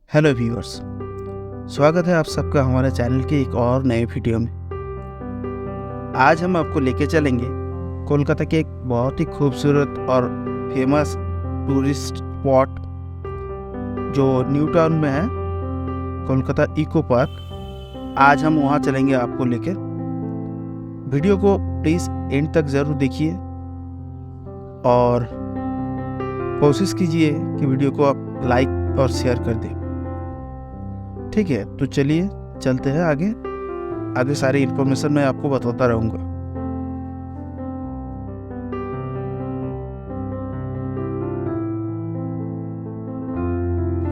Hello viewers, स्वागत है आप सबका हमारे चैनल के एक और नए वीडियो में। आज हम आपको लेके चलेंगे कोलकाता के एक बहुत ही खूबसूरत और फेमस टूरिस्ट स्पॉट जो न्यू टाउन में है, कोलकाता इको पार्क। आज हम वहाँ चलेंगे आपको लेके। वीडियो को प्लीज़ एंड तक ज़रूर देखिए और कोशिश कीजिए कि वीडियो को आप लाइक और शेयर कर दें। ठीक है, तो चलिए चलते हैं आगे सारी इन्फॉर्मेशन मैं आपको बताता रहूँगा।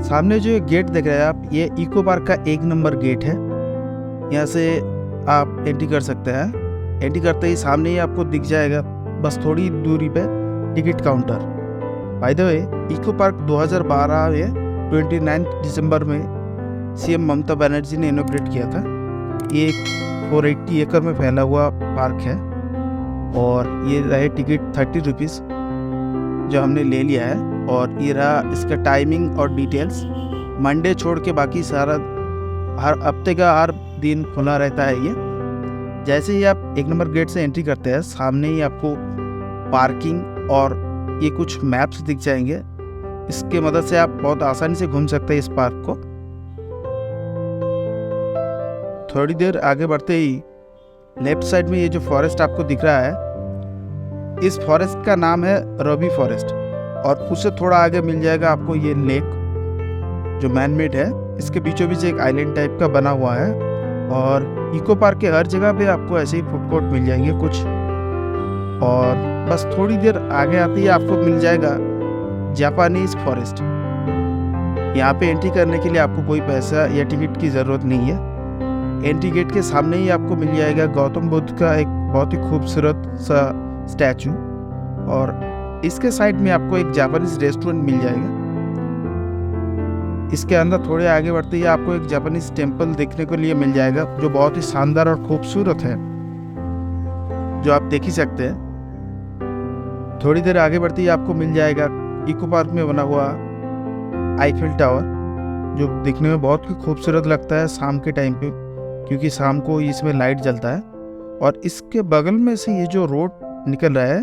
सामने जो गेट देख रहे हैं आप, ये इको पार्क का 1 नंबर गेट है। यहाँ से आप एंट्री कर सकते हैं। एंट्री करते ही सामने ही आपको दिख जाएगा, बस थोड़ी दूरी पे, ticket counter. By the way, eco park 2012 में 29 दिसंबर में सीएम ममता बनर्जी ने इनॉग्रेट किया था। ये 480 एकड़ में फैला हुआ पार्क है और ये रहे टिकट 30 रुपीज़ जो हमने ले लिया है। और ये रहा इसका टाइमिंग और डिटेल्स। मंडे छोड़ के बाकी सारा हर हफ्ते का हर दिन खुला रहता है ये। जैसे ही आप 1 नंबर गेट से एंट्री करते हैं, सामने ही आपको पार्किंग और ये कुछ मैप्स दिख जाएंगे। इसके मदद से आप बहुत आसानी से घूम सकते हैं इस पार्क को। थोड़ी देर आगे बढ़ते ही लेफ्ट साइड में ये जो फॉरेस्ट आपको दिख रहा है, इस फॉरेस्ट का नाम है रॉबी फॉरेस्ट। और उससे थोड़ा आगे मिल जाएगा आपको ये लेक जो मैन मेड है। इसके बीचों बीच एक आइलैंड टाइप का बना हुआ है। और इको पार्क के हर जगह पे आपको ऐसे ही फूड कोर्ट मिल जाएंगे कुछ। और बस थोड़ी देर आगे आते ही आपको मिल जाएगा जापानीज फॉरेस्ट। यहाँ पे एंट्री करने के लिए आपको कोई पैसा या टिकट की ज़रूरत नहीं है। एंट्री गेट के सामने ही आपको मिल जाएगा गौतम बुद्ध का एक बहुत ही खूबसूरत सा स्टैचू। और इसके साइड में आपको एक जापानीज रेस्टोरेंट मिल जाएगा। इसके अंदर थोड़े आगे बढ़ते ही आपको एक जापानीज टेम्पल देखने को लिए मिल जाएगा जो बहुत ही शानदार और खूबसूरत है, जो आप देख ही सकते हैं। थोड़ी देर आगे बढ़ते ही आपको मिल जाएगा इको पार्क में बना हुआ आईफिल टावर, जो दिखने में बहुत ही खूबसूरत लगता है शाम के टाइम पे, क्योंकि शाम को इसमें लाइट जलता है। और इसके बगल में से ये जो रोड निकल रहा है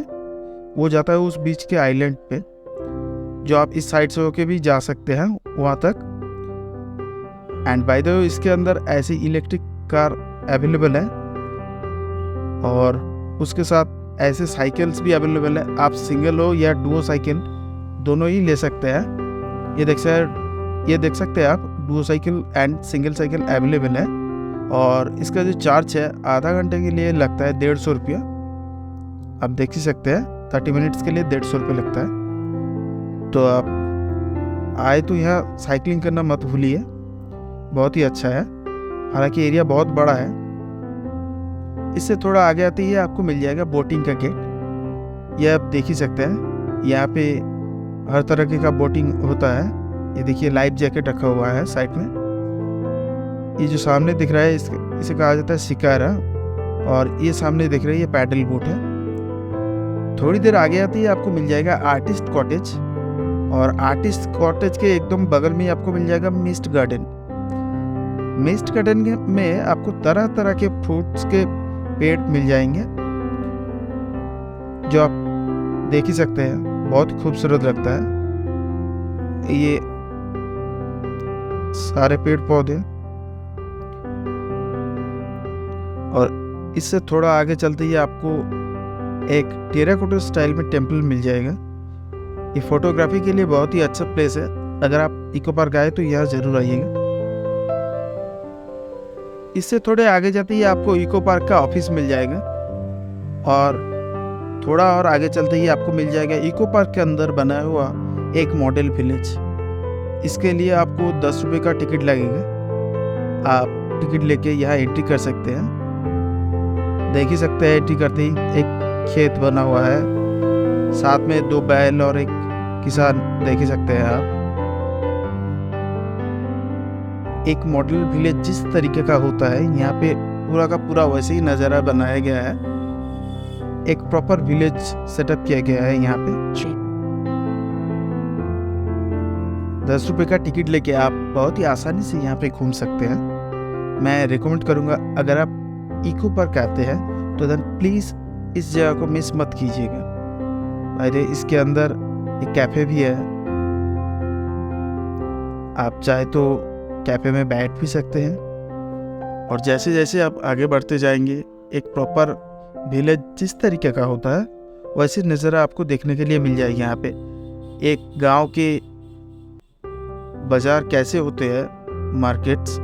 वो जाता है उस बीच के आइलैंड पे, जो आप इस साइड से होके भी जा सकते हैं वहाँ तक। एंड बाय द वे, इसके अंदर ऐसी इलेक्ट्रिक कार अवेलेबल है और उसके साथ ऐसे साइकिल्स भी अवेलेबल है। आप सिंगल हो या डुओ साइकिल दोनों ही ले सकते हैं। ये देख सकते हैं आप, Duo cycle and single cycle available है। और इसका जो चार्ज है आधा घंटे के लिए लगता है 150 रुपया। आप देख ही सकते हैं 30 मिनट्स के लिए 150 रुपये लगता है। तो आप आए तो यहाँ साइकिलिंग करना मत भूलिए, बहुत ही अच्छा है। हालांकि एरिया बहुत बड़ा है। इससे थोड़ा आगे आते ही आपको मिल जाएगा बोटिंग का गेट। यह आप देख ही सकते हैं, यहाँ पे हर तरह का बोटिंग होता है। ये देखिए लाइफ जैकेट रखा हुआ है साइड में। ये जो सामने दिख रहा है इसे कहा जाता है शिकारा। और ये सामने दिख रही है पैडल बोट है। थोड़ी देर आगे आते ही आपको मिल जाएगा आर्टिस्ट कॉटेज। और आर्टिस्ट कॉटेज के एकदम बगल में आपको मिल जाएगा मिस्ट गार्डन। मिस्ट गार्डन में आपको तरह तरह के फ्रूट्स के पेड़ मिल जाएंगे, जो आप देख ही सकते हैं, बहुत खूबसूरत लगता है ये सारे पेड़ पौधे। और इससे थोड़ा आगे चलते ही आपको एक टेराकोटा स्टाइल में टेम्पल मिल जाएगा। ये फोटोग्राफी के लिए बहुत ही अच्छा प्लेस है। अगर आप इको पार्क आए तो यहाँ जरूर आइएगा। इससे थोड़े आगे जाते ही आपको इको पार्क का ऑफिस मिल जाएगा। और थोड़ा और आगे चलते ही आपको मिल जाएगा इको पार्क के अंदर बना हुआ एक मॉडल विलेज। इसके लिए आपको 10 रुपये का टिकट लगेगा। आप टिकट लेके यहाँ एंट्री कर सकते हैं। देख ही सकते हैं एंट्री करते ही एक खेत बना हुआ है, साथ में 2 बैल और एक किसान देख ही सकते हैं आप। एक मॉडल विलेज जिस तरीके का होता है, यहाँ पे पूरा का पूरा वैसे ही नज़ारा बनाया गया है। एक प्रॉपर विलेज सेटअप किया गया है यहाँ पे। ₹10 का टिकट लेके आप बहुत ही आसानी से यहाँ पे घूम सकते हैं। मैं रिकमेंड करूँगा, अगर आप इको पार्क आते हैं तो देन प्लीज़ इस जगह को मिस मत कीजिएगा। अरे इसके अंदर एक कैफ़े भी है, आप चाहे तो कैफ़े में बैठ भी सकते हैं। और जैसे जैसे आप आगे बढ़ते जाएंगे, एक प्रॉपर विलेज जिस तरीके का होता है वैसे नज़ारा आपको देखने के लिए मिल जाएगी। यहाँ पे एक गांव के बाज़ार कैसे होते हैं, मार्केट्स,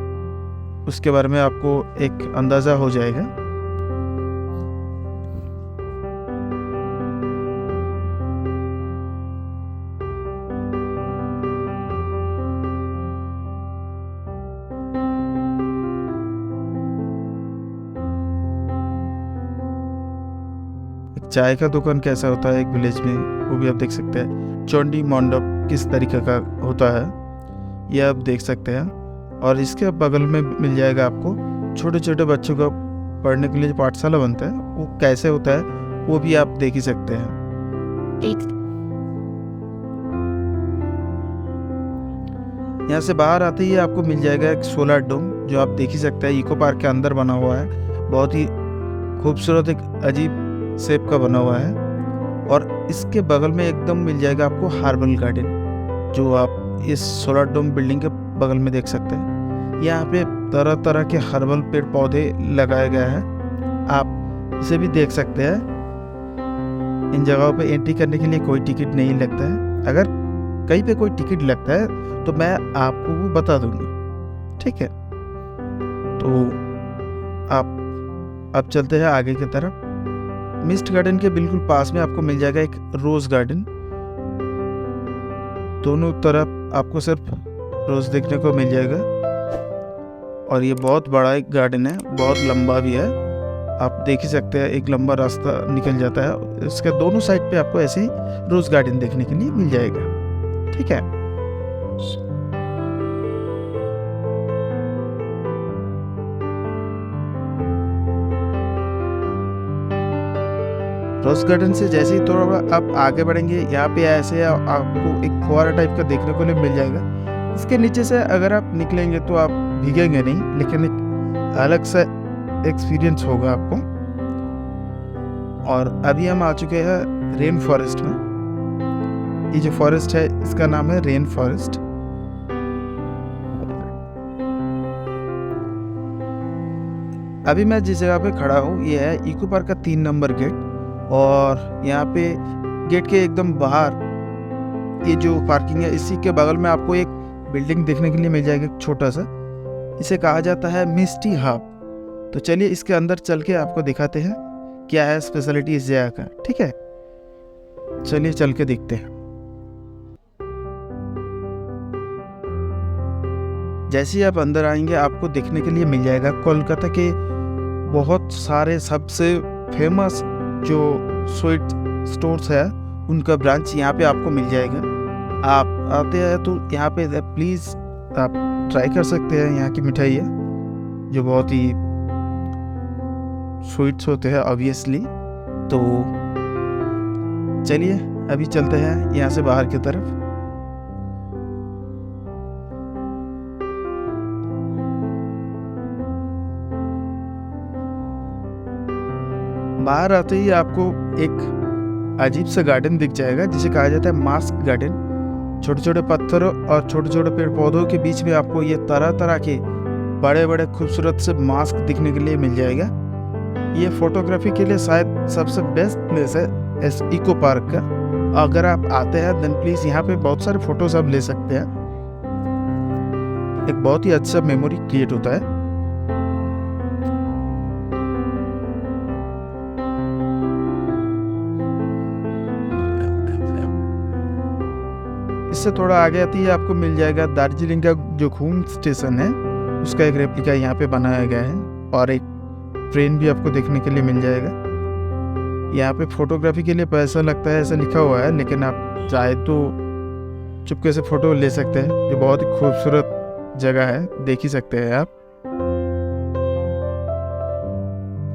उसके बारे में आपको एक अंदाज़ा हो जाएगा। एक चाय का दुकान कैसा होता है एक विलेज में, वो भी आप देख सकते हैं। चौंडी मंडप किस तरीके का होता है ये आप देख सकते हैं। और इसके बगल में मिल जाएगा आपको छोटे छोटे बच्चों का पढ़ने के लिए जो पाठशाला बनता है वो कैसे होता है, वो भी आप देख ही सकते हैं। यहाँ से बाहर आते ही आपको मिल जाएगा एक सोलर डोम, जो आप देख ही सकते हैं। इको पार्क के अंदर बना हुआ है, बहुत ही खूबसूरत एक अजीब शेप का बना हुआ है। और इसके बगल में एकदम मिल जाएगा आपको हार्बल गार्डन, जो आप इस सोलर डोम बिल्डिंग के बगल में देख सकते हैं। यहाँ पे तरह तरह के हर्बल पेड़ पौधे लगाए गए हैं, आप इसे भी देख सकते हैं। इन जगहों पे एंट्री करने के लिए कोई टिकट नहीं लगता है। अगर कहीं पे कोई टिकट लगता है तो मैं आपको वो बता दूंगी, ठीक है। तो आप अब चलते हैं आगे की तरफ। मिस्ट गार्डन के बिल्कुल पास में आपको मिल जाएगा एक रोज गार्डन। दोनों तरफ आपको सिर्फ रोज देखने को मिल जाएगा। और ये बहुत बड़ा एक गार्डन है, बहुत लंबा भी है, आप देख ही सकते हैं। एक लंबा रास्ता निकल जाता है, इसके दोनों साइड पे आपको ऐसे ही रोज गार्डन देखने के लिए मिल जाएगा, ठीक है। रोज गार्डन से जैसे ही थोड़ा आप आगे बढ़ेंगे, यहाँ पे ऐसे आपको एक फुहारा टाइप का देखने को मिल जाएगा। इसके नीचे से अगर आप निकलेंगे तो आप भीगेंगे नहीं, लेकिन एक अलग सा एक्सपीरियंस होगा आपको। और अभी हम आ चुके हैं रेन फॉरेस्ट में। ये जो फॉरेस्ट है इसका नाम है रेन फॉरेस्ट। अभी मैं जिस जगह पे खड़ा हूँ ये है इको पार्क का 3 नंबर गेट। और यहाँ पे गेट के एकदम बाहर ये जो पार्किंग है, इसी के बगल में आपको एक बिल्डिंग देखने के लिए मिल जाएगा, छोटा सा। इसे कहा जाता है मिस्टी हब। तो चलिए इसके अंदर चल के आपको दिखाते हैं क्या है स्पेशलिटी इस जगह का, ठीक है। चलिए चल के देखते हैं। जैसे ही आप अंदर आएंगे आपको देखने के लिए मिल जाएगा कोलकाता के बहुत सारे सबसे फेमस जो स्वीट स्टोर्स है उनका ब्रांच यहाँ पे आपको मिल जाएगा। आप आते हैं तो यहाँ पे प्लीज़ आप ट्राई कर सकते हैं। यहाँ की मिठाई है जो बहुत ही स्वीट्स होते हैं ऑब्वियसली। तो चलिए अभी चलते हैं यहाँ से बाहर की तरफ। बाहर आते ही आपको एक अजीब सा गार्डन दिख जाएगा जिसे कहा जाता है मास्क गार्डन। छोटे छोटे पत्थरों और छोटे छोटे पेड़ पौधों के बीच में आपको ये तरह तरह के बड़े बड़े खूबसूरत से मास्क दिखने के लिए मिल जाएगा। ये फोटोग्राफी के लिए शायद सबसे बेस्ट प्लेस है इस इको पार्क का। अगर आप आते हैं देन प्लीज़ यहाँ पे बहुत सारे फोटोज आप ले सकते हैं। एक बहुत ही अच्छा मेमोरी क्रिएट होता है। इससे थोड़ा आगे आती है आपको मिल जाएगा दार्जिलिंग का जो घूम स्टेशन है उसका एक रेप्लिका यहाँ पे बनाया गया है। और एक ट्रेन भी आपको देखने के लिए मिल जाएगा। यहाँ पे फोटोग्राफी के लिए पैसा लगता है ऐसा लिखा हुआ है, लेकिन आप चाहे तो चुपके से फोटो ले सकते हैं। जो बहुत ही खूबसूरत जगह है, देख ही सकते हैं आप।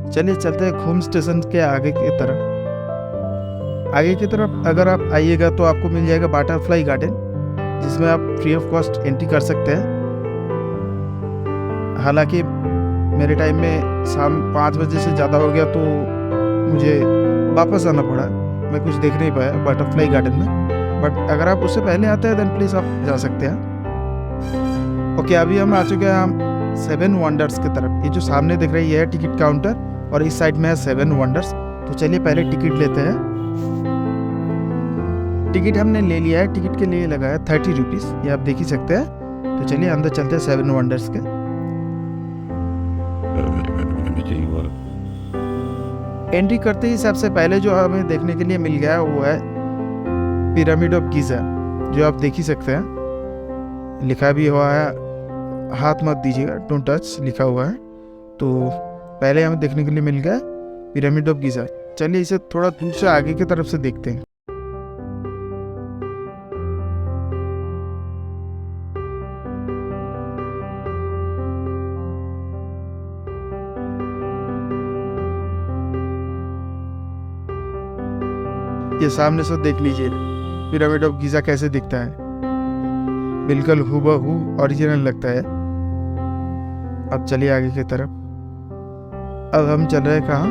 चलिए चलते हैं घूम स्टेशन के आगे की तरफ। आगे की तरफ अगर आप आइएगा तो आपको मिल जाएगा बटरफ्लाई गार्डन। जिसमें आप फ्री ऑफ कॉस्ट एंट्री कर सकते हैं। हालांकि मेरे टाइम में शाम 5 बजे से ज़्यादा हो गया तो मुझे वापस आना पड़ा, मैं कुछ देख नहीं पाया बटरफ्लाई गार्डन में। बट अगर आप उससे पहले आते हैं देन प्लीज़ आप जा सकते हैं। ओके, अभी हम आ चुके हैं 7 वंडर्स की तरफ। ये जो सामने दिख रही है टिकट काउंटर और इस साइड में है 7 वंडर्स। तो चलिए पहले टिकट लेते हैं। टिकट हमने ले लिया है, टिकट के लिए लगा है 30 रुपीज़, ये आप देख ही सकते हैं। तो चलिए अंदर चलते हैं 7 वंडर्स के। एंट्री करते ही सबसे पहले जो हमें देखने के लिए मिल गया वो है पिरामिड ऑफ गीज़ा, जो आप देख ही सकते हैं। लिखा भी हुआ है हाथ मत दीजिएगा, डोंट टच लिखा हुआ है। तो पहले हमें देखने के लिए मिल गया पिरामिड ऑफ गीज़ा। चलिए इसे थोड़ा दूर से आगे की तरफ से देखते हैं। ये सामने से देख लीजिए पिरामिड ऑफ गीज़ा कैसे दिखता है, बिल्कुल हूबहू ओरिजिनल लगता है। अब चलिए आगे की तरफ। अब हम चल रहे हैं कहाँ?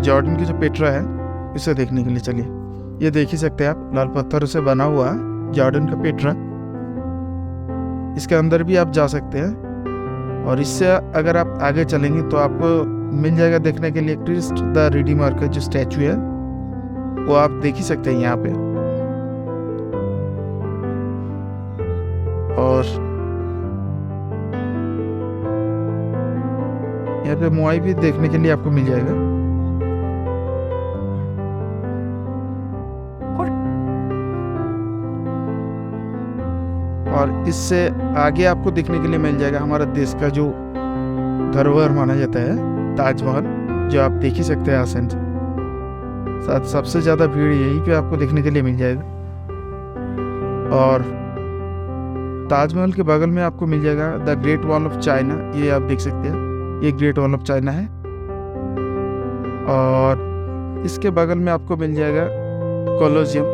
जॉर्डन की जो पेट्रा है इसे देखने के लिए। चलिए ये देख ही सकते हैं आप, लाल पत्थरों से बना हुआ जॉर्डन का पेट्रा। इसके अंदर भी आप जा सकते हैं और इससे अगर आप आगे चलेंगे तो आपको मिल जाएगा देखने के लिए क्रिस्ट द रिडीमर का जो स्टैचू है, वो आप देख ही सकते हैं यहाँ पे। और यहाँ पे मोआई भी देखने के लिए आपको मिल जाएगा। और इससे आगे आपको देखने के लिए मिल जाएगा हमारा देश का जो धरोहर माना जाता है ताजमहल, जो आप देख ही सकते हैं आसन से। साथ सबसे ज़्यादा भीड़ यहीं पे आपको देखने के लिए मिल जाएगा। और ताजमहल के बगल में आपको मिल जाएगा the great wall of China, ये आप देख सकते हैं, ये ग्रेट वॉल ऑफ चाइना है। और इसके बगल में आपको मिल जाएगा कोलोजियम,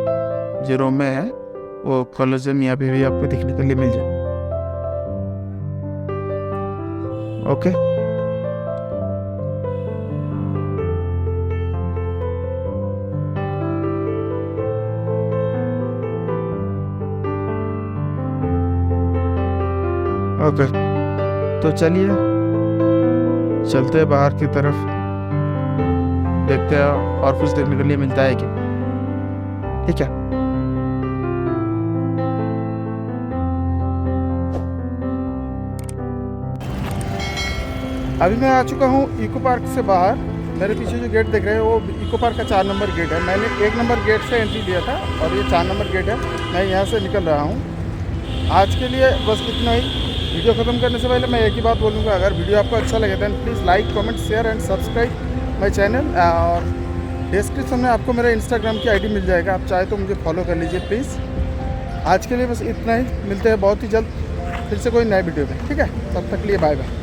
जो रोम में है, वो कोलोजियम यहाँ पे भी आपको देखने के लिए मिल जाएगा। ओके, ओके, तो चलिए चलते हैं बाहर की तरफ, देखते हैं और कुछ देखने के लिए मिलता है क्या। ठीक है, अभी मैं आ चुका हूँ इको पार्क से बाहर। मेरे पीछे जो गेट देख रहे हैं वो इको पार्क का 4 नंबर गेट है। मैंने 1 नंबर गेट से एंट्री लिया था और ये 4 नंबर गेट है। मैं यहाँ से निकल रहा हूँ। आज के लिए बस इतना ही। वीडियो ख़त्म करने से पहले मैं एक ही बात बोलूँगा, अगर वीडियो आपको अच्छा लगे then please like, comment, share and subscribe my channel. और डिस्क्रिप्शन में आपको मेरा इंस्टाग्राम की आईडी मिल जाएगा, आप चाहे तो मुझे फॉलो कर लीजिए प्लीज़। आज के लिए बस इतना ही, मिलते हैं बहुत ही जल्द फिर से कोई नए वीडियो में। ठीक है, तब तक के लिए बाय बाय।